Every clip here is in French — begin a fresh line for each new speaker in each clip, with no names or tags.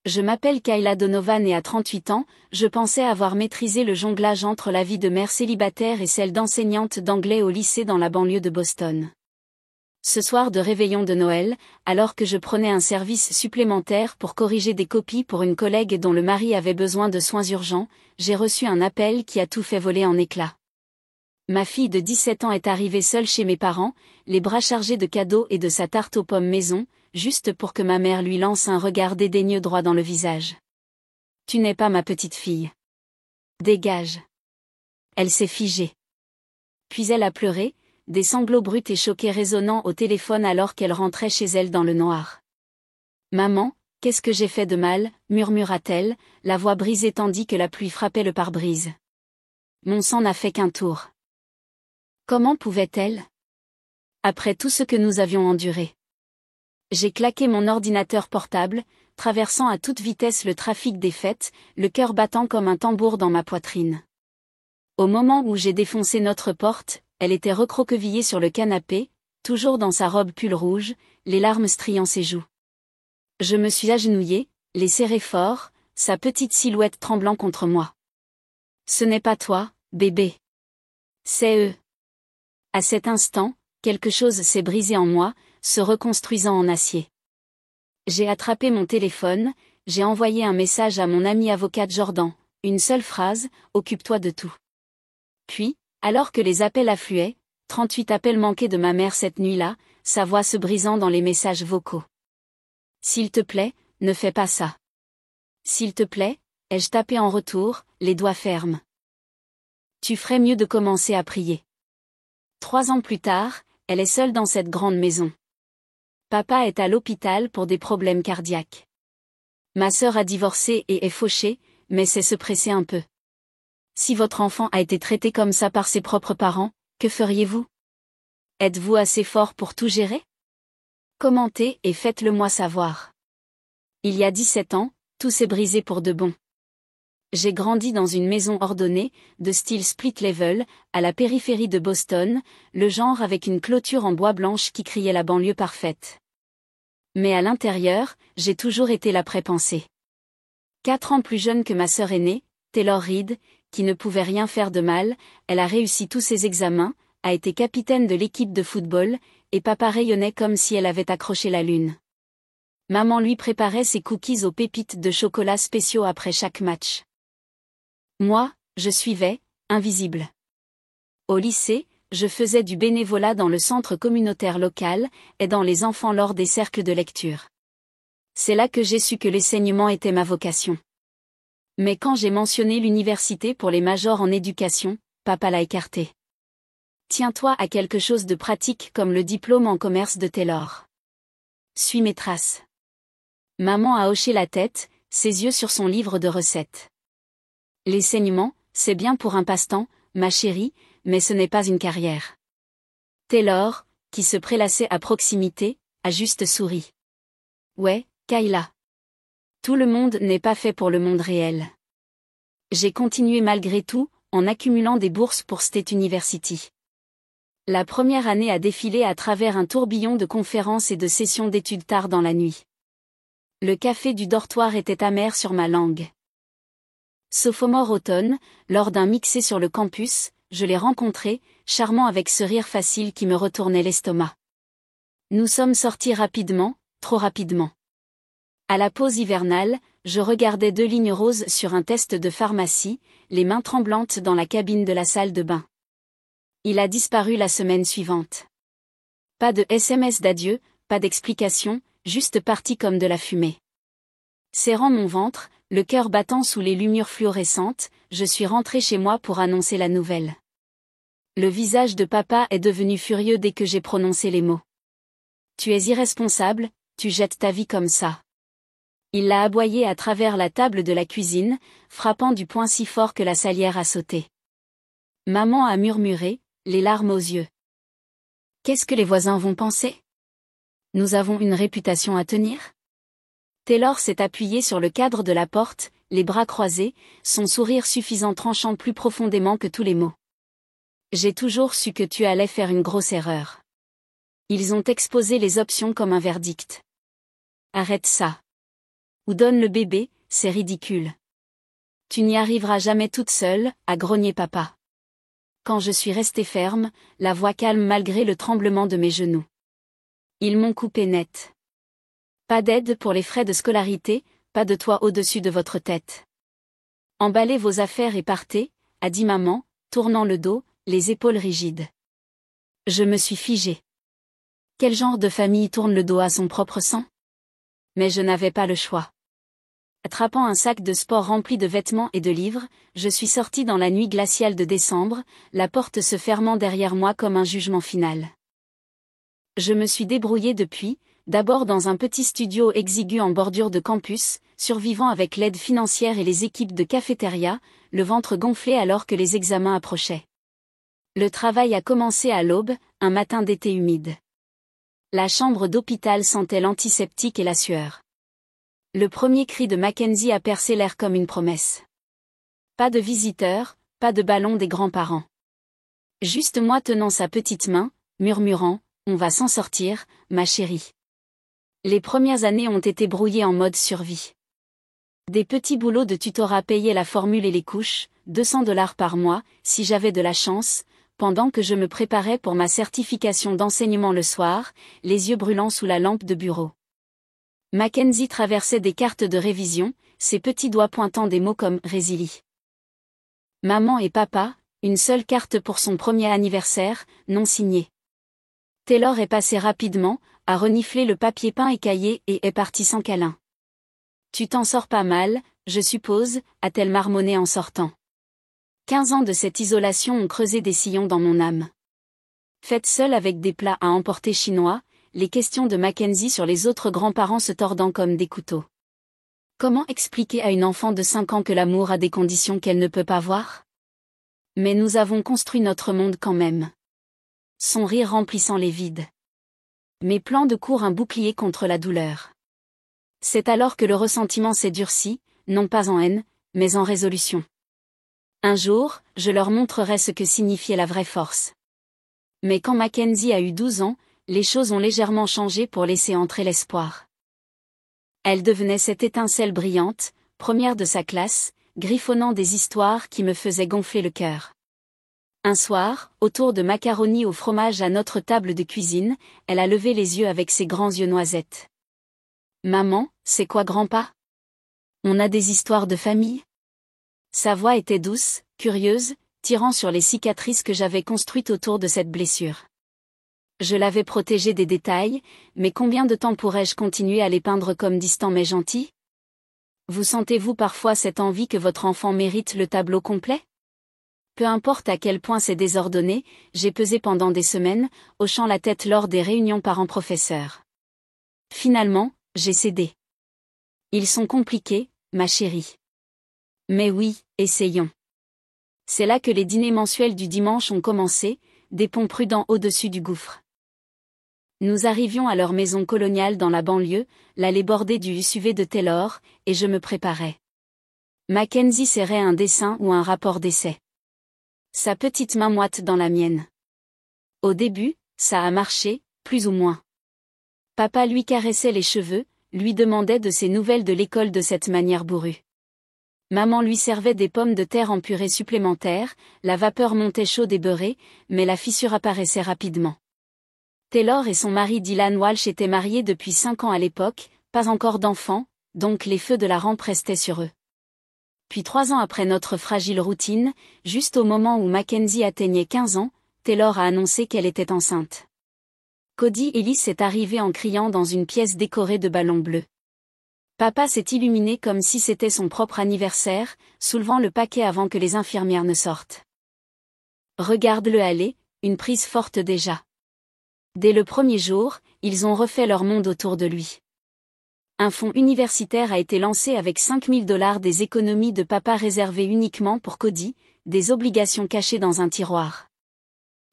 Je m'appelle Kayla Donovan et à 38 ans, je pensais avoir maîtrisé le jonglage entre la vie de mère célibataire et celle d'enseignante d'anglais au lycée dans la banlieue de Boston. Ce soir de réveillon de Noël, alors que je prenais un service supplémentaire pour corriger des copies pour une collègue dont le mari avait besoin de soins urgents, j'ai reçu un appel qui a tout fait voler en éclats. Ma fille de 17 ans est arrivée seule chez mes parents, les bras chargés de cadeaux et de sa tarte aux pommes maison, juste pour que ma mère lui lance un regard dédaigneux droit dans le visage. « Tu n'es pas ma petite fille. Dégage. » Elle s'est figée. Puis elle a pleuré, des sanglots bruts et choqués résonnant au téléphone alors qu'elle rentrait chez elle dans le noir. « Maman, qu'est-ce que j'ai fait de mal ?» murmura-t-elle, la voix brisée tandis que la pluie frappait le pare-brise. Mon sang n'a fait qu'un tour. Comment pouvait-elle ? Après tout ce que nous avions enduré. J'ai claqué mon ordinateur portable, traversant à toute vitesse le trafic des fêtes, le cœur battant comme un tambour dans ma poitrine. Au moment où j'ai défoncé notre porte, elle était recroquevillée sur le canapé, toujours dans sa robe pull rouge, les larmes striant ses joues. Je me suis agenouillée, les serrée fort, sa petite silhouette tremblant contre moi. « Ce n'est pas toi, bébé. C'est eux. » À cet instant, quelque chose s'est brisé en moi, se reconstruisant en acier. J'ai attrapé mon téléphone, j'ai envoyé un message à mon amie avocate Jordan, une seule phrase, « Occupe-toi de tout. » Puis, alors que les appels affluaient, 38 appels manqués de ma mère cette nuit-là, sa voix se brisant dans les messages vocaux. « S'il te plaît, ne fais pas ça. S'il te plaît, » ai-je tapé en retour, les doigts fermes. Tu ferais mieux de commencer à prier. 3 ans plus tard, elle est seule dans cette grande maison. Papa est à l'hôpital pour des problèmes cardiaques. Ma sœur a divorcé et est fauchée, mais sait se presser un peu. Si votre enfant a été traité comme ça par ses propres parents, que feriez-vous ? Êtes-vous assez fort pour tout gérer ? Commentez et faites-le moi savoir. Il y a 17 ans, tout s'est brisé pour de bon. J'ai grandi dans une maison ordonnée, de style split level, à la périphérie de Boston, le genre avec une clôture en bois blanche qui criait la banlieue parfaite. Mais à l'intérieur, j'ai toujours été la pré-pensée. 4 ans plus jeune que ma sœur aînée, Taylor Reed, qui ne pouvait rien faire de mal, elle a réussi tous ses examens, a été capitaine de l'équipe de football, et papa rayonnait comme si elle avait accroché la lune. Maman lui préparait ses cookies aux pépites de chocolat spéciaux après chaque match. Moi, je suivais, invisible. Au lycée, je faisais du bénévolat dans le centre communautaire local, aidant les enfants lors des cercles de lecture. C'est là que j'ai su que l'enseignement était ma vocation. Mais quand j'ai mentionné l'université pour les majors en éducation, papa l'a écarté. Tiens-toi à quelque chose de pratique comme le diplôme en commerce de Taylor. Suis mes traces. Maman a hoché la tête, ses yeux sur son livre de recettes. L'enseignement, c'est bien pour un passe-temps, ma chérie, mais ce n'est pas une carrière. Taylor, qui se prélassait à proximité, a juste souri. Ouais, Kayla. Tout le monde n'est pas fait pour le monde réel. J'ai continué malgré tout, en accumulant des bourses pour State University. La première année a défilé à travers un tourbillon de conférences et de sessions d'études tard dans la nuit. Le café du dortoir était amer sur ma langue. Sophomore automne, lors d'un mixé sur le campus, je l'ai rencontré, charmant avec ce rire facile qui me retournait l'estomac. Nous sommes sortis rapidement, trop rapidement. À la pause hivernale, je regardais 2 lignes roses sur un test de pharmacie, les mains tremblantes dans la cabine de la salle de bain. Il a disparu la semaine suivante. Pas de SMS d'adieu, pas d'explication, juste parti comme de la fumée. Serrant mon ventre, le cœur battant sous les lumières fluorescentes, je suis rentrée chez moi pour annoncer la nouvelle. Le visage de papa est devenu furieux dès que j'ai prononcé les mots. Tu es irresponsable, tu jettes ta vie comme ça. Il l'a aboyé à travers la table de la cuisine, frappant du poing si fort que la salière a sauté. Maman a murmuré, les larmes aux yeux. Qu'est-ce que les voisins vont penser ? Nous avons une réputation à tenir ? Taylor s'est appuyé sur le cadre de la porte, les bras croisés, son sourire suffisant tranchant plus profondément que tous les mots. J'ai toujours su que tu allais faire une grosse erreur. Ils ont exposé les options comme un verdict. Arrête ça. Ou donne le bébé, c'est ridicule. Tu n'y arriveras jamais toute seule, a grogné papa. Quand je suis restée ferme, la voix calme malgré le tremblement de mes genoux. Ils m'ont coupé net. Pas d'aide pour les frais de scolarité, pas de toit au-dessus de votre tête. Emballez vos affaires et partez, a dit maman, tournant le dos, les épaules rigides. Je me suis figée. Quel genre de famille tourne le dos à son propre sang? Mais je n'avais pas le choix. Attrapant un sac de sport rempli de vêtements et de livres, je suis sortie dans la nuit glaciale de décembre, la porte se fermant derrière moi comme un jugement final. Je me suis débrouillée depuis, d'abord dans un petit studio exigu en bordure de campus, survivant avec l'aide financière et les équipes de cafétéria, le ventre gonflé alors que les examens approchaient. Le travail a commencé à l'aube, un matin d'été humide. La chambre d'hôpital sentait l'antiseptique et la sueur. Le premier cri de Mackenzie a percé l'air comme une promesse. Pas de visiteurs, pas de ballon des grands-parents. Juste moi tenant sa petite main, murmurant « On va s'en sortir, ma chérie ». Les premières années ont été brouillées en mode survie. Des petits boulots de tutorat payaient la formule et les couches, $200 par mois, si j'avais de la chance, pendant que je me préparais pour ma certification d'enseignement le soir, les yeux brûlants sous la lampe de bureau. Mackenzie traversait des cartes de révision, ses petits doigts pointant des mots comme « résilie ». Maman et papa, une seule carte pour son premier anniversaire, non signée. Taylor est passé rapidement, a reniflé le papier peint écaillé et est parti sans câlin. Tu t'en sors pas mal, je suppose, a-t-elle marmonné en sortant. 15 ans de cette isolation ont creusé des sillons dans mon âme. Faite seule avec des plats à emporter chinois, les questions de Mackenzie sur les autres grands-parents se tordant comme des couteaux. Comment expliquer à une enfant de 5 ans que l'amour a des conditions qu'elle ne peut pas voir? Mais nous avons construit notre monde quand même. Son rire remplissant les vides. Mes plans de cours un bouclier contre la douleur. C'est alors que le ressentiment s'est durci, non pas en haine, mais en résolution. Un jour, je leur montrerai ce que signifiait la vraie force. Mais quand Mackenzie a eu 12 ans, les choses ont légèrement changé pour laisser entrer l'espoir. Elle devenait cette étincelle brillante, première de sa classe, griffonnant des histoires qui me faisaient gonfler le cœur. Un soir, autour de macaronis au fromage à notre table de cuisine, elle a levé les yeux avec ses grands yeux noisettes. Maman, c'est quoi grand-pa? On a des histoires de famille? Sa voix était douce, curieuse, tirant sur les cicatrices que j'avais construites autour de cette blessure. Je l'avais protégée des détails, mais combien de temps pourrais-je continuer à les peindre comme distants mais gentils? Vous sentez-vous parfois cette envie que votre enfant mérite le tableau complet? Peu importe à quel point c'est désordonné, j'ai pesé pendant des semaines, hochant la tête lors des réunions parents-professeurs. Finalement, j'ai cédé. Ils sont compliqués, ma chérie. Mais oui, essayons. C'est là que les dîners mensuels du dimanche ont commencé, des ponts prudents au-dessus du gouffre. Nous arrivions à leur maison coloniale dans la banlieue, l'allée bordée du SUV de Taylor, et je me préparais. Mackenzie serrait un dessin ou un rapport d'essai. Sa petite main moite dans la mienne. Au début, ça a marché, plus ou moins. Papa lui caressait les cheveux, lui demandait de ses nouvelles de l'école de cette manière bourrue. Maman lui servait des pommes de terre en purée supplémentaire, la vapeur montait chaude et beurrée, mais la fissure apparaissait rapidement. Taylor et son mari Dylan Walsh étaient mariés depuis 5 ans à l'époque, pas encore d'enfants, donc les feux de la rampe restaient sur eux. Puis 3 ans après notre fragile routine, juste au moment où Mackenzie atteignait 15 ans, Taylor a annoncé qu'elle était enceinte. Cody Ellis est arrivé en criant dans une pièce décorée de ballons bleus. Papa s'est illuminé comme si c'était son propre anniversaire, soulevant le paquet avant que les infirmières ne sortent. Regarde-le aller, une prise forte déjà. Dès le premier jour, ils ont refait leur monde autour de lui. Un fonds universitaire a été lancé avec $5 000 des économies de papa réservées uniquement pour Cody, des obligations cachées dans un tiroir.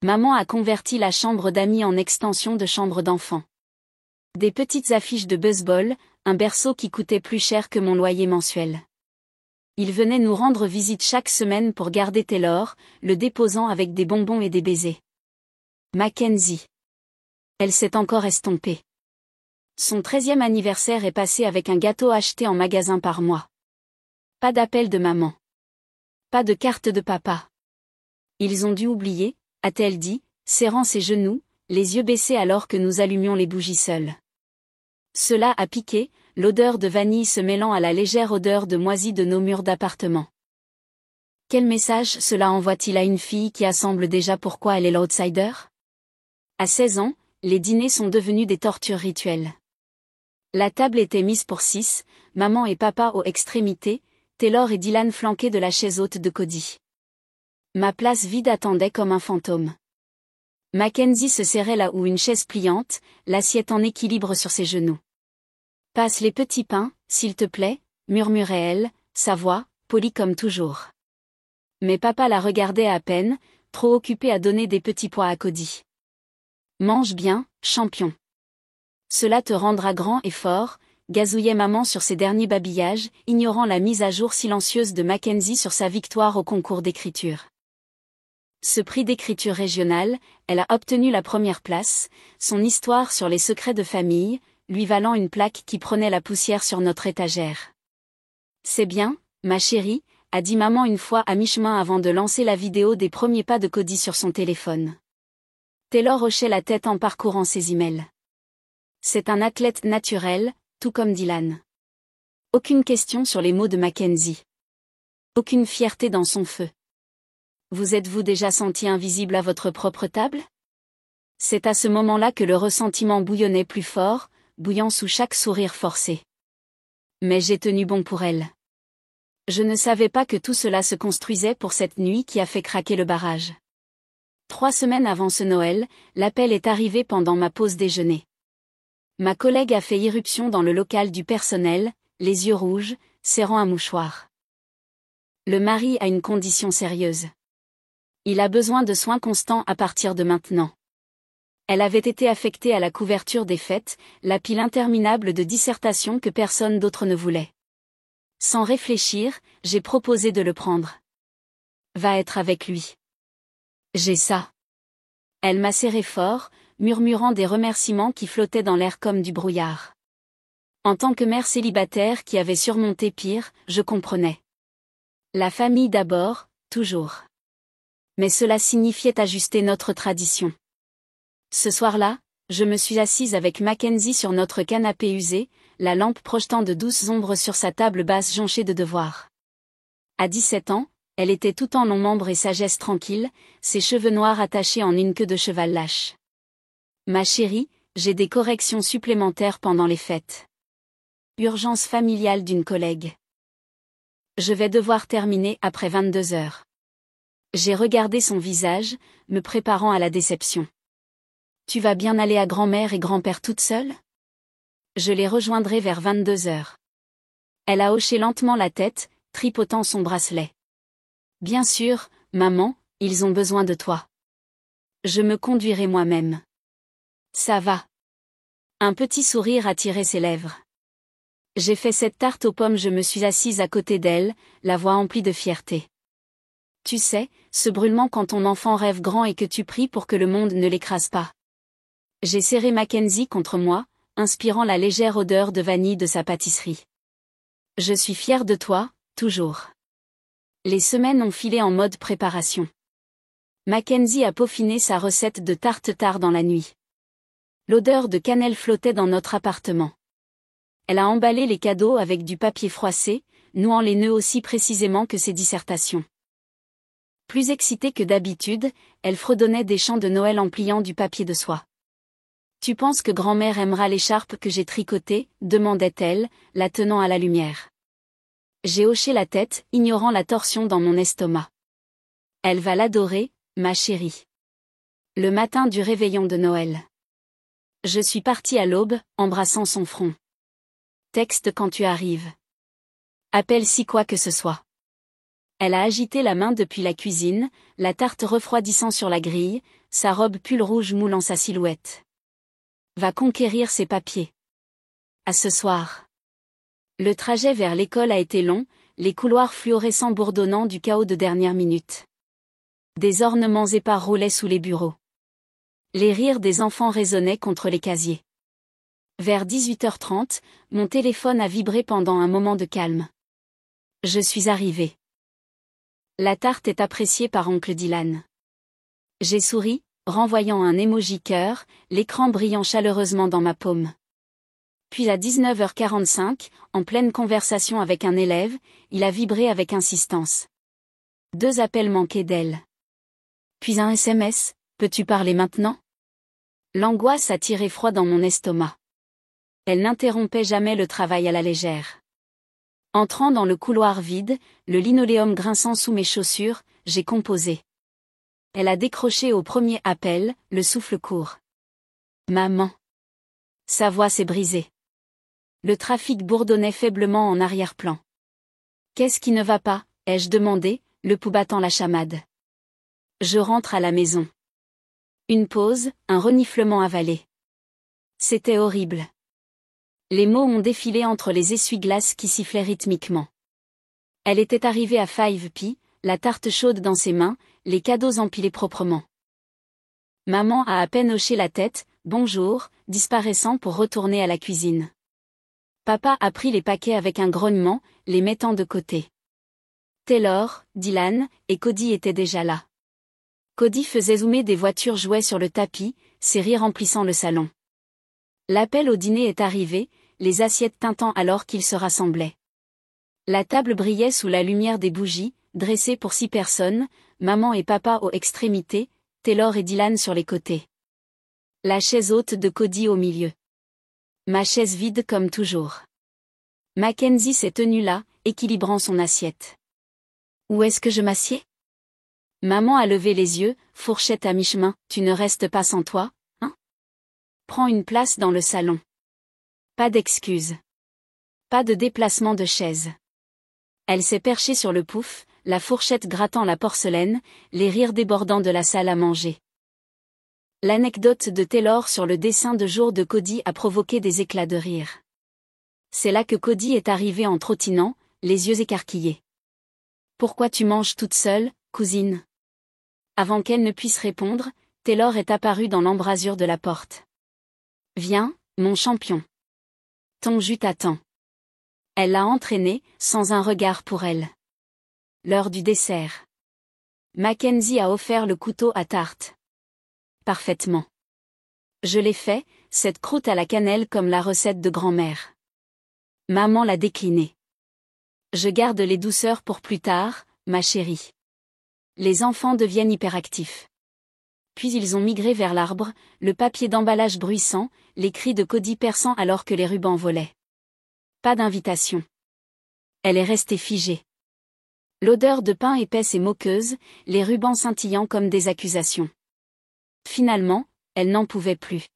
Maman a converti la chambre d'amis en extension de chambre d'enfants. Des petites affiches de baseball, un berceau qui coûtait plus cher que mon loyer mensuel. Il venait nous rendre visite chaque semaine pour garder Taylor, le déposant avec des bonbons et des baisers. Mackenzie. Elle s'est encore estompée. Son 13e anniversaire est passé avec un gâteau acheté en magasin par mois. Pas d'appel de maman. Pas de carte de papa. Ils ont dû oublier, a-t-elle dit, serrant ses genoux, les yeux baissés alors que nous allumions les bougies seuls. Cela a piqué, l'odeur de vanille se mêlant à la légère odeur de moisi de nos murs d'appartement. Quel message cela envoie-t-il à une fille qui assemble déjà pourquoi elle est l'outsider? À 16 ans, les dîners sont devenus des tortures rituelles. La table était mise pour 6, maman et papa aux extrémités, Taylor et Dylan flanqués de la chaise haute de Cody. Ma place vide attendait comme un fantôme. Mackenzie se serrait là où une chaise pliante, l'assiette en équilibre sur ses genoux. « Passe les petits pains, s'il te plaît », murmurait-elle, sa voix, polie comme toujours. Mais papa la regardait à peine, trop occupé à donner des petits pois à Cody. « Mange bien, champion. Cela te rendra grand et fort », gazouillait maman sur ses derniers babillages, ignorant la mise à jour silencieuse de Mackenzie sur sa victoire au concours d'écriture. Ce prix d'écriture régional, elle a obtenu la première place, son histoire sur les secrets de famille, lui valant une plaque qui prenait la poussière sur notre étagère. « C'est bien, ma chérie », a dit maman une fois à mi-chemin avant de lancer la vidéo des premiers pas de Cody sur son téléphone. Taylor hochait la tête en parcourant ses emails. C'est un athlète naturel, tout comme Dylan. Aucune question sur les mots de Mackenzie. Aucune fierté dans son feu. Vous êtes-vous déjà senti invisible à votre propre table? C'est à ce moment-là que le ressentiment bouillonnait plus fort, bouillant sous chaque sourire forcé. Mais j'ai tenu bon pour elle. Je ne savais pas que tout cela se construisait pour cette nuit qui a fait craquer le barrage. 3 semaines avant ce Noël, l'appel est arrivé pendant ma pause déjeuner. Ma collègue a fait irruption dans le local du personnel, les yeux rouges, serrant un mouchoir. Le mari a une condition sérieuse. Il a besoin de soins constants à partir de maintenant. Elle avait été affectée à la couverture des fêtes, la pile interminable de dissertations que personne d'autre ne voulait. Sans réfléchir, j'ai proposé de le prendre. Va être avec lui. J'ai ça. Elle m'a serré fort, murmurant des remerciements qui flottaient dans l'air comme du brouillard. En tant que mère célibataire qui avait surmonté pire, je comprenais. La famille d'abord, toujours. Mais cela signifiait ajuster notre tradition. Ce soir-là, je me suis assise avec Mackenzie sur notre canapé usé, la lampe projetant de douces ombres sur sa table basse jonchée de devoirs. À 17 ans, elle était tout en longs membres et sagesse tranquille, ses cheveux noirs attachés en une queue de cheval lâche. Ma chérie, j'ai des corrections supplémentaires pendant les fêtes. Urgence familiale d'une collègue. Je vais devoir terminer après 22 heures. J'ai regardé son visage, me préparant à la déception. Tu vas bien aller à grand-mère et grand-père toute seule? Je les rejoindrai vers 22 heures. Elle a hoché lentement la tête, tripotant son bracelet. Bien sûr, maman, ils ont besoin de toi. Je me conduirai moi-même. Ça va. Un petit sourire a tiré ses lèvres. J'ai fait cette tarte aux pommes, je me suis assise à côté d'elle, la voix emplie de fierté. Tu sais, ce brûlement quand ton enfant rêve grand et que tu pries pour que le monde ne l'écrase pas. J'ai serré Mackenzie contre moi, inspirant la légère odeur de vanille de sa pâtisserie. Je suis fière de toi, toujours. Les semaines ont filé en mode préparation. Mackenzie a peaufiné sa recette de tarte tard dans la nuit. L'odeur de cannelle flottait dans notre appartement. Elle a emballé les cadeaux avec du papier froissé, nouant les nœuds aussi précisément que ses dissertations. Plus excitée que d'habitude, elle fredonnait des chants de Noël en pliant du papier de soie. « Tu penses que grand-mère aimera l'écharpe que j'ai tricotée ?» demandait-elle, la tenant à la lumière. J'ai hoché la tête, ignorant la torsion dans mon estomac. « Elle va l'adorer, ma chérie. » Le matin du réveillon de Noël. Je suis partie à l'aube, embrassant son front. Texte quand tu arrives. Appelle si quoi que ce soit. Elle a agité la main depuis la cuisine, la tarte refroidissant sur la grille, sa robe pull rouge moulant sa silhouette. Va conquérir ses papiers. À ce soir. Le trajet vers l'école a été long, les couloirs fluorescents bourdonnant du chaos de dernière minute. Des ornements épars roulaient sous les bureaux. Les rires des enfants résonnaient contre les casiers. Vers 18h30, mon téléphone a vibré pendant un moment de calme. Je suis arrivé. La tarte est appréciée par oncle Dylan. J'ai souri, renvoyant un emoji cœur, l'écran brillant chaleureusement dans ma paume. Puis à 19h45, en pleine conversation avec un élève, il a vibré avec insistance. 2 appels manqués d'elle. Puis un SMS, peux-tu parler maintenant? L'angoisse a tiré froid dans mon estomac. Elle n'interrompait jamais le travail à la légère. Entrant dans le couloir vide, le linoléum grinçant sous mes chaussures, j'ai composé. Elle a décroché au premier appel, le souffle court. Maman. Sa voix s'est brisée. Le trafic bourdonnait faiblement en arrière-plan. Qu'est-ce qui ne va pas, ai-je demandé, le pouls battant la chamade. Je rentre à la maison. Une pause, un reniflement avalé. C'était horrible. Les mots ont défilé entre les essuie-glaces qui sifflaient rythmiquement. Elle était arrivée à 5P, la tarte chaude dans ses mains, les cadeaux empilés proprement. Maman a à peine hoché la tête, bonjour, disparaissant pour retourner à la cuisine. Papa a pris les paquets avec un grognement, les mettant de côté. Taylor, Dylan et Cody étaient déjà là. Cody faisait zoomer des voitures jouets sur le tapis, ses rires remplissant le salon. L'appel au dîner est arrivé, les assiettes tintant alors qu'ils se rassemblaient. La table brillait sous la lumière des bougies, dressée pour 6 personnes, maman et papa aux extrémités, Taylor et Dylan sur les côtés. La chaise haute de Cody au milieu. Ma chaise vide comme toujours. Mackenzie s'est tenue là, équilibrant son assiette. Où est-ce que je m'assieds? Maman a levé les yeux, fourchette à mi-chemin, tu ne restes pas sans toi, hein? Prends une place dans le salon. Pas d'excuses. Pas de déplacement de chaise. Elle s'est perchée sur le pouf, la fourchette grattant la porcelaine, les rires débordant de la salle à manger. L'anecdote de Taylor sur le dessin de jour de Cody a provoqué des éclats de rire. C'est là que Cody est arrivé en trottinant, les yeux écarquillés. Pourquoi tu manges toute seule, cousine? Avant qu'elle ne puisse répondre, Taylor est apparu dans l'embrasure de la porte. Viens, mon champion. Ton jus t'attend. Elle l'a entraîné, sans un regard pour elle. L'heure du dessert. Mackenzie a offert le couteau à tarte. Parfaitement. Je l'ai fait, cette croûte à la cannelle comme la recette de grand-mère. Maman l'a déclinée. Je garde les douceurs pour plus tard, ma chérie. Les enfants deviennent hyperactifs. Puis ils ont migré vers l'arbre, le papier d'emballage bruissant, les cris de Cody perçant alors que les rubans volaient. Pas d'invitation. Elle est restée figée. L'odeur de pain épaisse et moqueuse, les rubans scintillant comme des accusations. Finalement, elle n'en pouvait plus.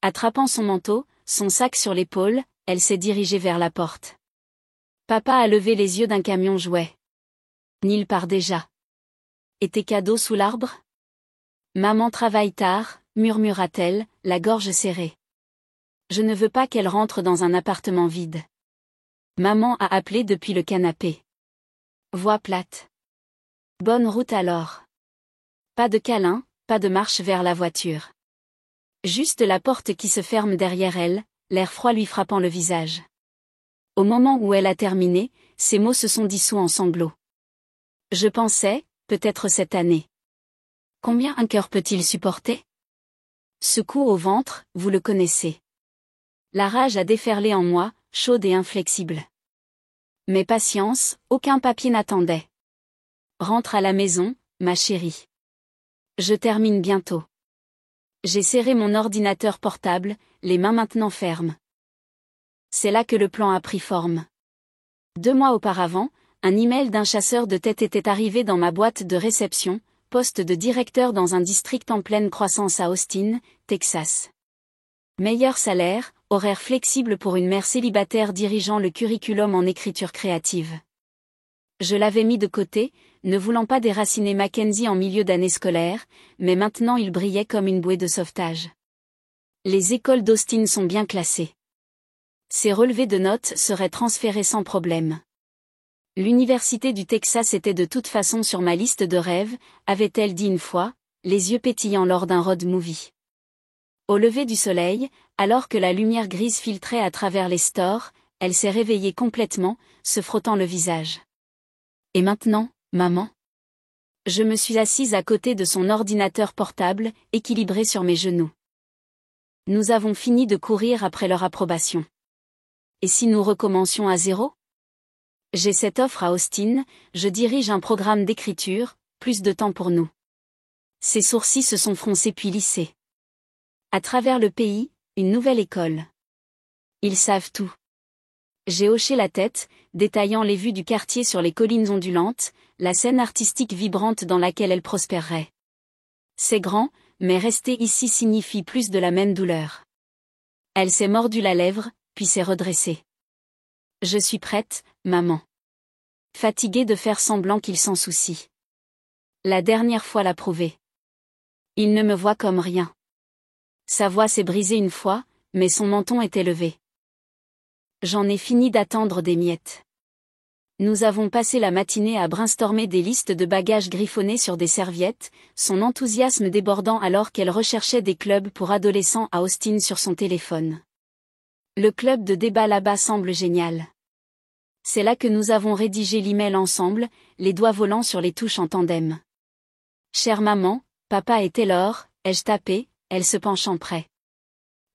Attrapant son manteau, son sac sur l'épaule, elle s'est dirigée vers la porte. Papa a levé les yeux d'un camion jouet. Neil part déjà. Et tes cadeaux sous l'arbre? Maman travaille tard, murmura-t-elle, la gorge serrée. Je ne veux pas qu'elle rentre dans un appartement vide. Maman a appelé depuis le canapé. Voix plate. Bonne route alors. Pas de câlin, pas de marche vers la voiture. Juste la porte qui se ferme derrière elle, l'air froid lui frappant le visage. Au moment où elle a terminé, ses mots se sont dissous en sanglots. Je pensais, peut-être cette année. Combien un cœur peut-il supporter? Ce coup au ventre, vous le connaissez. La rage a déferlé en moi, chaude et inflexible. Mais patience, aucun papier n'attendait. Rentre à la maison, ma chérie. Je termine bientôt. J'ai serré mon ordinateur portable, les mains maintenant fermes. C'est là que le plan a pris forme. 2 mois auparavant, un email d'un chasseur de tête était arrivé dans ma boîte de réception, poste de directeur dans un district en pleine croissance à Austin, Texas. Meilleur salaire, horaire flexible pour une mère célibataire dirigeant le curriculum en écriture créative. Je l'avais mis de côté, ne voulant pas déraciner Mackenzie en milieu d'année scolaire, mais maintenant il brillait comme une bouée de sauvetage. Les écoles d'Austin sont bien classées. Ses relevés de notes seraient transférés sans problème. L'université du Texas était de toute façon sur ma liste de rêves, avait-elle dit une fois, les yeux pétillants lors d'un road movie. Au lever du soleil, alors que la lumière grise filtrait à travers les stores, elle s'est réveillée complètement, se frottant le visage. Et maintenant, maman? Je me suis assise à côté de son ordinateur portable, équilibré sur mes genoux. Nous avons fini de courir après leur approbation. Et si nous recommencions à zéro? J'ai cette offre à Austin, je dirige un programme d'écriture, plus de temps pour nous. Ses sourcils se sont froncés puis lissés. À travers le pays, une nouvelle école. Ils savent tout. J'ai hoché la tête, détaillant les vues du quartier sur les collines ondulantes, la scène artistique vibrante dans laquelle elle prospérerait. C'est grand, mais rester ici signifie plus de la même douleur. Elle s'est mordue la lèvre, puis s'est redressée. Je suis prête, maman. Fatiguée de faire semblant qu'il s'en soucie. La dernière fois l'a prouvé. Il ne me voit comme rien. Sa voix s'est brisée une fois, mais son menton est élevé. J'en ai fini d'attendre des miettes. Nous avons passé la matinée à brainstormer des listes de bagages griffonnés sur des serviettes, son enthousiasme débordant alors qu'elle recherchait des clubs pour adolescents à Austin sur son téléphone. Le club de débat là-bas semble génial. C'est là que nous avons rédigé l'email ensemble, les doigts volants sur les touches en tandem. Chère maman, papa et Taylor, ai-je tapé, elle se penchant près.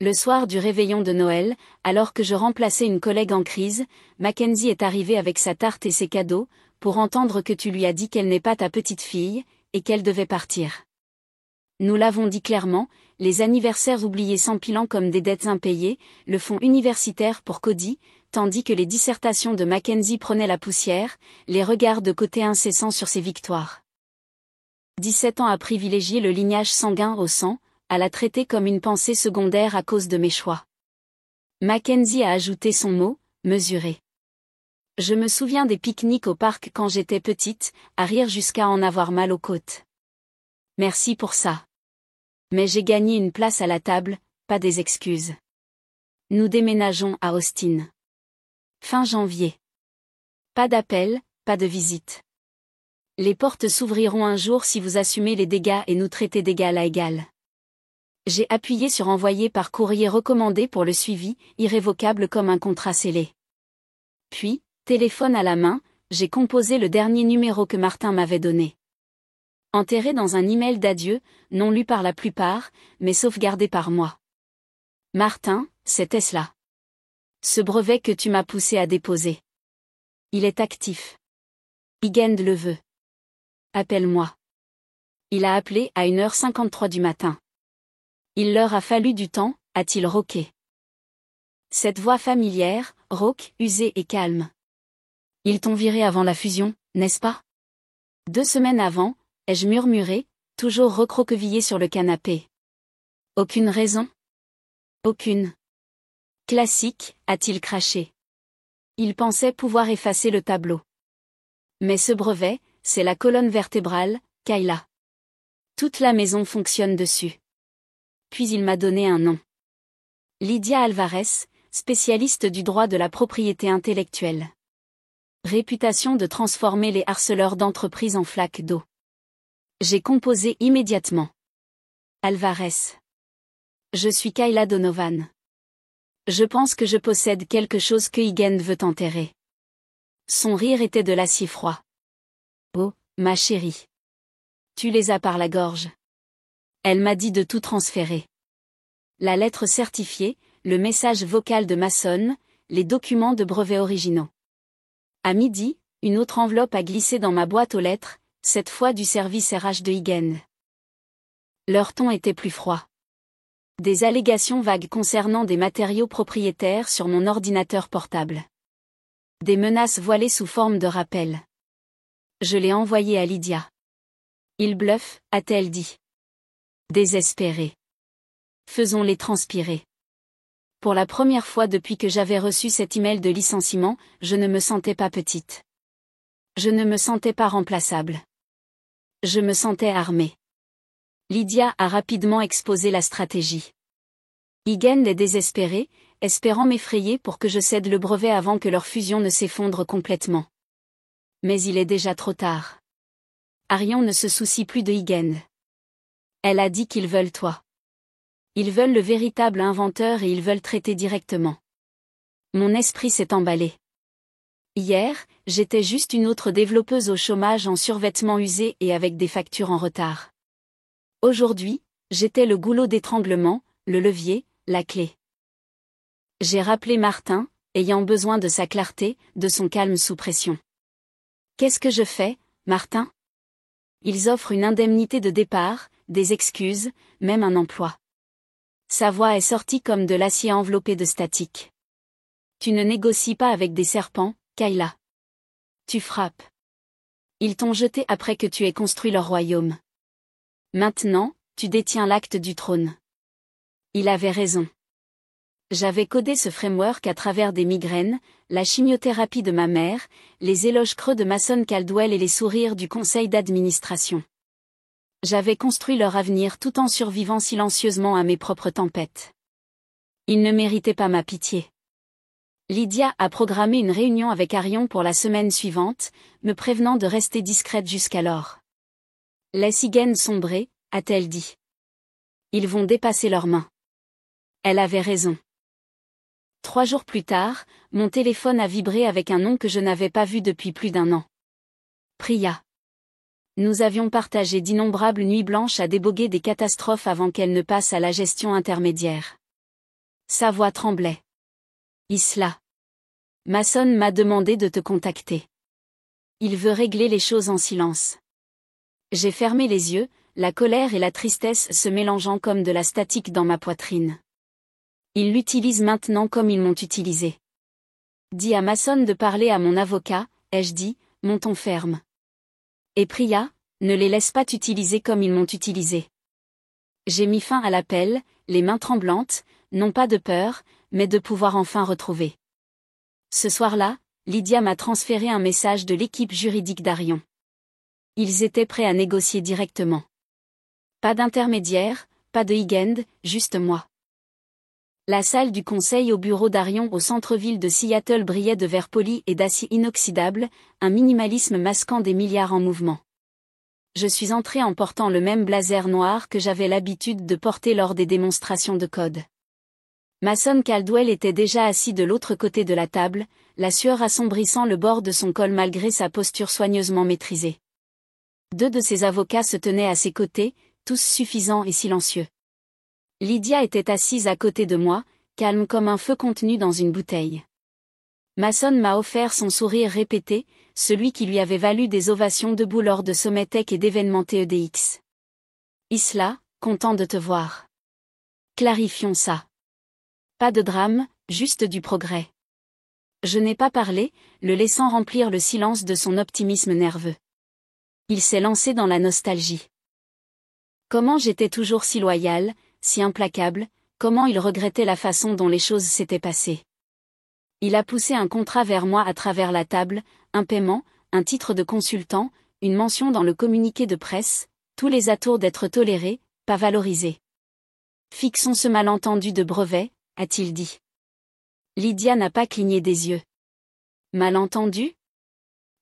Le soir du réveillon de Noël, alors que je remplaçais une collègue en crise, Mackenzie est arrivée avec sa tarte et ses cadeaux, pour entendre que tu lui as dit qu'elle n'est pas ta petite fille, et qu'elle devait partir. Nous l'avons dit clairement, les anniversaires oubliés s'empilant comme des dettes impayées, le fonds universitaire pour Cody, tandis que les dissertations de Mackenzie prenaient la poussière, les regards de côté incessants sur ses victoires. 17 ans à privilégier le lignage sanguin au sang, à la traiter comme une pensée secondaire à cause de mes choix. Mackenzie a ajouté son mot, mesuré. Je me souviens des pique-niques au parc quand j'étais petite, à rire jusqu'à en avoir mal aux côtes. Merci pour ça. Mais j'ai gagné une place à la table, pas des excuses. Nous déménageons à Austin. Fin janvier. Pas d'appel, pas de visite. Les portes s'ouvriront un jour si vous assumez les dégâts et nous traitez d'égal à égal. J'ai appuyé sur envoyer par courrier recommandé pour le suivi, irrévocable comme un contrat scellé. Puis, téléphone à la main, j'ai composé le dernier numéro que Martin m'avait donné. Enterré dans un email d'adieu, non lu par la plupart, mais sauvegardé par moi. Martin, c'était cela. Ce brevet que tu m'as poussé à déposer. Il est actif. Higand le veut. Appelle-moi. Il a appelé à 1h53 du matin. Il leur a fallu du temps, a-t-il rauqué. Cette voix familière, rauque, usée et calme. Ils t'ont viré avant la fusion, n'est-ce pas? 2 semaines avant, ai-je murmuré, toujours recroquevillé sur le canapé. Aucune raison? Aucune. Classique, a-t-il craché. Il pensait pouvoir effacer le tableau. Mais ce brevet, c'est la colonne vertébrale, Kayla. Toute la maison fonctionne dessus. Puis il m'a donné un nom. Lydia Alvarez, spécialiste du droit de la propriété intellectuelle. Réputation de transformer les harceleurs d'entreprise en flaques d'eau. J'ai composé immédiatement. Alvarez. Je suis Kayla Donovan. Je pense que je possède quelque chose que Higand veut enterrer. Son rire était de l'acier froid. Oh, ma chérie. Tu les as par la gorge. Elle m'a dit de tout transférer. La lettre certifiée, le message vocal de Mason, les documents de brevets originaux. À midi, une autre enveloppe a glissé dans ma boîte aux lettres, cette fois du service RH de Higand. Leur ton était plus froid. Des allégations vagues concernant des matériaux propriétaires sur mon ordinateur portable. Des menaces voilées sous forme de rappel. Je l'ai envoyé à Lydia. Il bluffe, a-t-elle dit. Désespéré. Faisons-les transpirer. Pour la première fois depuis que j'avais reçu cet email de licenciement, je ne me sentais pas petite. Je ne me sentais pas remplaçable. Je me sentais armée. Lydia a rapidement exposé la stratégie. Higand est désespéré, espérant m'effrayer pour que je cède le brevet avant que leur fusion ne s'effondre complètement. Mais il est déjà trop tard. Arion ne se soucie plus de Higand. Elle a dit qu'ils veulent toi. Ils veulent le véritable inventeur et ils veulent traiter directement. Mon esprit s'est emballé. Hier, j'étais juste une autre développeuse au chômage en survêtements usés et avec des factures en retard. Aujourd'hui, j'étais le goulot d'étranglement, le levier, la clé. J'ai rappelé Martin, ayant besoin de sa clarté, de son calme sous pression. Qu'est-ce que je fais, Martin? Ils offrent une indemnité de départ, des excuses, même un emploi. Sa voix est sortie comme de l'acier enveloppé de statique. Tu ne négocies pas avec des serpents, Kayla. Tu frappes. Ils t'ont jeté après que tu aies construit leur royaume. Maintenant, tu détiens l'acte du trône. Il avait raison. J'avais codé ce framework à travers des migraines, la chimiothérapie de ma mère, les éloges creux de Mason Caldwell et les sourires du conseil d'administration. J'avais construit leur avenir tout en survivant silencieusement à mes propres tempêtes. Ils ne méritaient pas ma pitié. Lydia a programmé une réunion avec Arion pour la semaine suivante, me prévenant de rester discrète jusqu'alors. Laisse Igen sombrer, a-t-elle dit. Ils vont dépasser leurs mains. Elle avait raison. 3 jours plus tard, mon téléphone a vibré avec un nom que je n'avais pas vu depuis plus d'1 an. Priya. Nous avions partagé d'innombrables nuits blanches à déboguer des catastrophes avant qu'elle ne passe à la gestion intermédiaire. Sa voix tremblait. Isla. Mason m'a demandé de te contacter. Il veut régler les choses en silence. J'ai fermé les yeux, la colère et la tristesse se mélangeant comme de la statique dans ma poitrine. Ils l'utilisent maintenant comme ils m'ont utilisé. Dis à Mason de parler à mon avocat, ai-je dit, mon ton ferme. Et Priya, ne les laisse pas t'utiliser comme ils m'ont utilisé. J'ai mis fin à l'appel, les mains tremblantes, non pas de peur, mais de pouvoir enfin retrouver. Ce soir-là, Lydia m'a transféré un message de l'équipe juridique d'Arion. Ils étaient prêts à négocier directement. Pas d'intermédiaire, pas de Higand, juste moi. La salle du conseil au bureau d'Arion au centre-ville de Seattle brillait de verre poli et d'acier inoxydable, un minimalisme masquant des milliards en mouvement. Je suis entré en portant le même blazer noir que j'avais l'habitude de porter lors des démonstrations de code. Mason Caldwell était déjà assis de l'autre côté de la table, la sueur assombrissant le bord de son col malgré sa posture soigneusement maîtrisée. 2 de ses avocats se tenaient à ses côtés, tous suffisants et silencieux. Lydia était assise à côté de moi, calme comme un feu contenu dans une bouteille. Mason m'a offert son sourire répété, celui qui lui avait valu des ovations debout lors de sommets tech et d'événements TEDx. Isla, content de te voir. Clarifions ça. Pas de drame, juste du progrès. Je n'ai pas parlé, le laissant remplir le silence de son optimisme nerveux. Il s'est lancé dans la nostalgie. Comment j'étais toujours si loyal, si implacable, comment il regrettait la façon dont les choses s'étaient passées. Il a poussé un contrat vers moi à travers la table, un paiement, un titre de consultant, une mention dans le communiqué de presse, tous les atours d'être toléré, pas valorisé. Fixons ce malentendu de brevet, a-t-il dit. Lydia n'a pas cligné des yeux. Malentendu?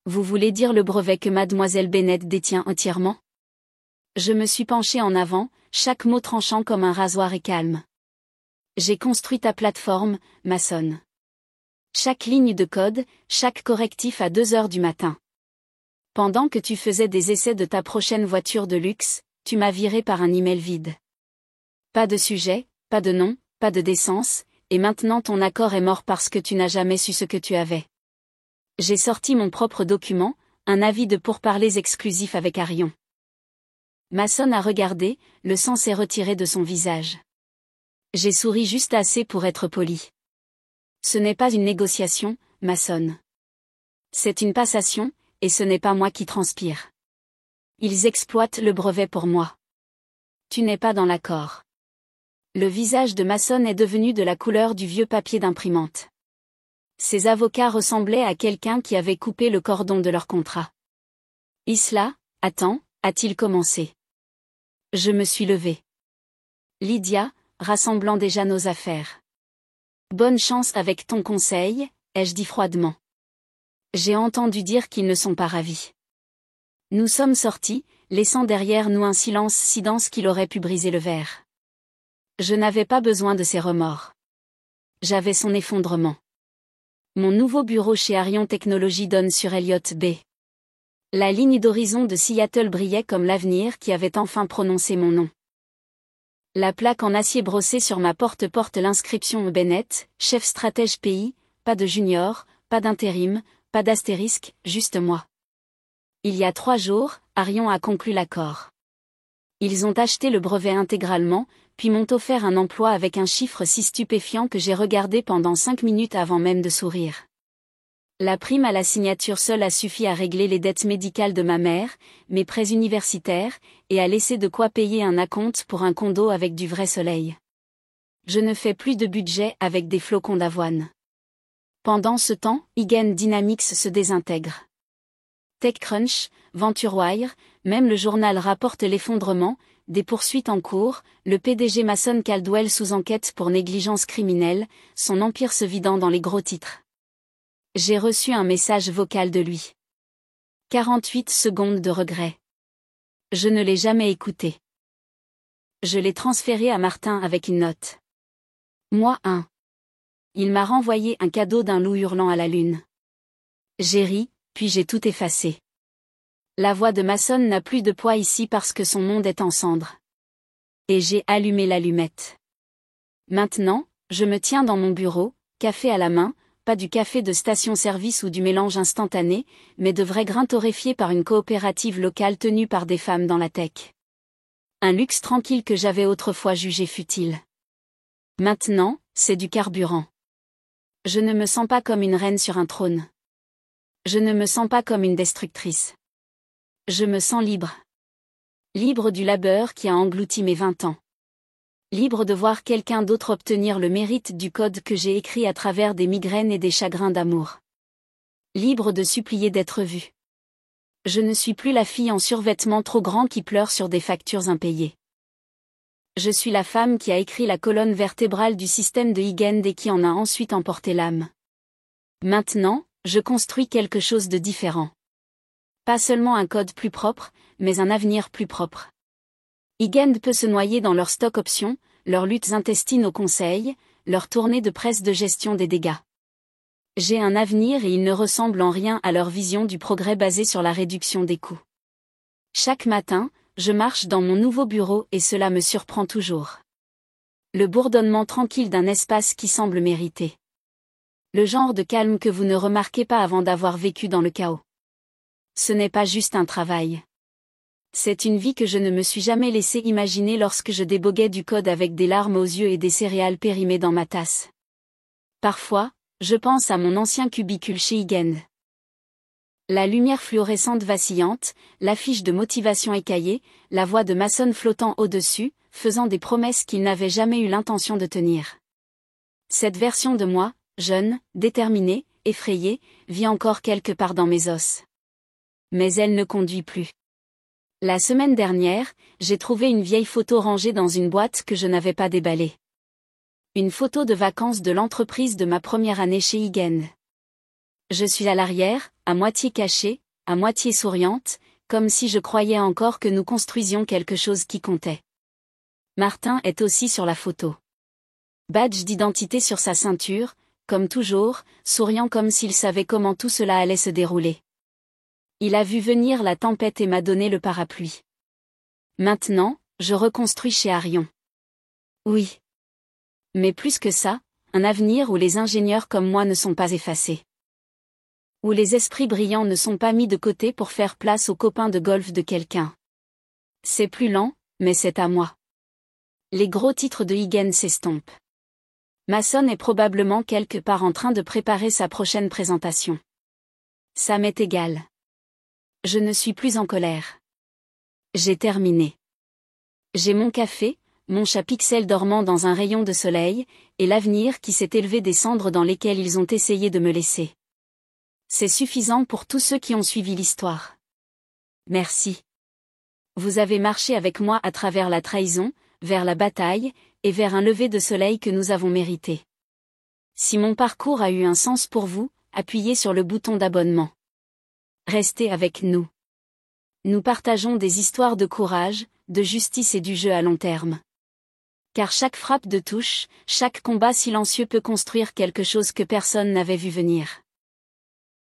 Vous voulez dire le brevet que mademoiselle Bennett détient entièrement? Je me suis penché en avant, chaque mot tranchant comme un rasoir et calme. J'ai construit ta plateforme, Mason. Chaque ligne de code, chaque correctif à 2 heures du matin. Pendant que tu faisais des essais de ta prochaine voiture de luxe, tu m'as viré par un email vide. Pas de sujet, pas de nom, pas de décence, et maintenant ton accord est mort parce que tu n'as jamais su ce que tu avais. J'ai sorti mon propre document, un avis de pourparlers exclusif avec Arion. Mason a regardé, le sang s'est retiré de son visage. J'ai souri juste assez pour être poli. Ce n'est pas une négociation, Mason. C'est une passation, et ce n'est pas moi qui transpire. Ils exploitent le brevet pour moi. Tu n'es pas dans l'accord. Le visage de Mason est devenu de la couleur du vieux papier d'imprimante. Ses avocats ressemblaient à quelqu'un qui avait coupé le cordon de leur contrat. Isla, attends, a-t-il commencé. Je me suis levée. Lydia, rassemblant déjà nos affaires. Bonne chance avec ton conseil, ai-je dit froidement. J'ai entendu dire qu'ils ne sont pas ravis. Nous sommes sortis, laissant derrière nous un silence si dense qu'il aurait pu briser le verre. Je n'avais pas besoin de ses remords. J'avais son effondrement. Mon nouveau bureau chez Arion Technologies donne sur Elliott Bay. La ligne d'horizon de Seattle brillait comme l'avenir qui avait enfin prononcé mon nom. La plaque en acier brossé sur ma porte porte l'inscription Bennett, chef stratège pays, pas de junior, pas d'intérim, pas d'astérisque, juste moi. Il y a 3 jours, Arion a conclu l'accord. Ils ont acheté le brevet intégralement, puis m'ont offert un emploi avec un chiffre si stupéfiant que j'ai regardé pendant 5 minutes avant même de sourire. La prime à la signature seule a suffi à régler les dettes médicales de ma mère, mes prêts universitaires, et à laisser de quoi payer un acompte pour un condo avec du vrai soleil. Je ne fais plus de budget avec des flocons d'avoine. Pendant ce temps, Igen Dynamics se désintègre. TechCrunch, VentureWire, même le journal rapporte l'effondrement, des poursuites en cours, le PDG Mason Caldwell sous enquête pour négligence criminelle, son empire se vidant dans les gros titres. J'ai reçu un message vocal de lui. 48 secondes de regret. Je ne l'ai jamais écouté. Je l'ai transféré à Martin avec une note. Moi 1. Il m'a renvoyé un cadeau d'un loup hurlant à la lune. J'ai ri, puis j'ai tout effacé. La voix de Mason n'a plus de poids ici parce que son monde est en cendres. Et j'ai allumé l'allumette. Maintenant, je me tiens dans mon bureau, café à la main, pas du café de station-service ou du mélange instantané, mais de vrais grains torréfiés par une coopérative locale tenue par des femmes dans la tech. Un luxe tranquille que j'avais autrefois jugé futile. Maintenant, c'est du carburant. Je ne me sens pas comme une reine sur un trône. Je ne me sens pas comme une destructrice. Je me sens libre. Libre du labeur qui a englouti mes 20 ans. Libre de voir quelqu'un d'autre obtenir le mérite du code que j'ai écrit à travers des migraines et des chagrins d'amour. Libre de supplier d'être vue. Je ne suis plus la fille en survêtement trop grand qui pleure sur des factures impayées. Je suis la femme qui a écrit la colonne vertébrale du système de Huygens et qui en a ensuite emporté l'âme. Maintenant, je construis quelque chose de différent. Pas seulement un code plus propre, mais un avenir plus propre. Huygens peut se noyer dans leurs stock options, leurs luttes intestines au conseil, leurs tournées de presse de gestion des dégâts. J'ai un avenir et il ne ressemble en rien à leur vision du progrès basé sur la réduction des coûts. Chaque matin, je marche dans mon nouveau bureau et cela me surprend toujours. Le bourdonnement tranquille d'un espace qui semble mériter. Le genre de calme que vous ne remarquez pas avant d'avoir vécu dans le chaos. Ce n'est pas juste un travail. C'est une vie que je ne me suis jamais laissé imaginer lorsque je déboguais du code avec des larmes aux yeux et des céréales périmées dans ma tasse. Parfois, je pense à mon ancien cubicule chez Huygens. La lumière fluorescente vacillante, l'affiche de motivation écaillée, la voix de Mason flottant au-dessus, faisant des promesses qu'il n'avait jamais eu l'intention de tenir. Cette version de moi, jeune, déterminée, effrayée, vit encore quelque part dans mes os. Mais elle ne conduit plus. La semaine dernière, j'ai trouvé une vieille photo rangée dans une boîte que je n'avais pas déballée. Une photo de vacances de l'entreprise de ma première année chez Huygens. Je suis à l'arrière, à moitié cachée, à moitié souriante, comme si je croyais encore que nous construisions quelque chose qui comptait. Martin est aussi sur la photo. Badge d'identité sur sa ceinture, comme toujours, souriant comme s'il savait comment tout cela allait se dérouler. Il a vu venir la tempête et m'a donné le parapluie. Maintenant, je reconstruis chez Arion. Oui. Mais plus que ça, un avenir où les ingénieurs comme moi ne sont pas effacés. Où les esprits brillants ne sont pas mis de côté pour faire place aux copains de golf de quelqu'un. C'est plus lent, mais c'est à moi. Les gros titres de Huygens s'estompent. Mason est probablement quelque part en train de préparer sa prochaine présentation. Ça m'est égal. Je ne suis plus en colère. J'ai terminé. J'ai mon café, mon chat Pixel dormant dans un rayon de soleil, et l'avenir qui s'est élevé des cendres dans lesquelles ils ont essayé de me laisser. C'est suffisant pour tous ceux qui ont suivi l'histoire. Merci. Vous avez marché avec moi à travers la trahison, vers la bataille, et vers un lever de soleil que nous avons mérité. Si mon parcours a eu un sens pour vous, appuyez sur le bouton d'abonnement. Restez avec nous. Nous partageons des histoires de courage, de justice et du jeu à long terme. Car chaque frappe de touche, chaque combat silencieux peut construire quelque chose que personne n'avait vu venir.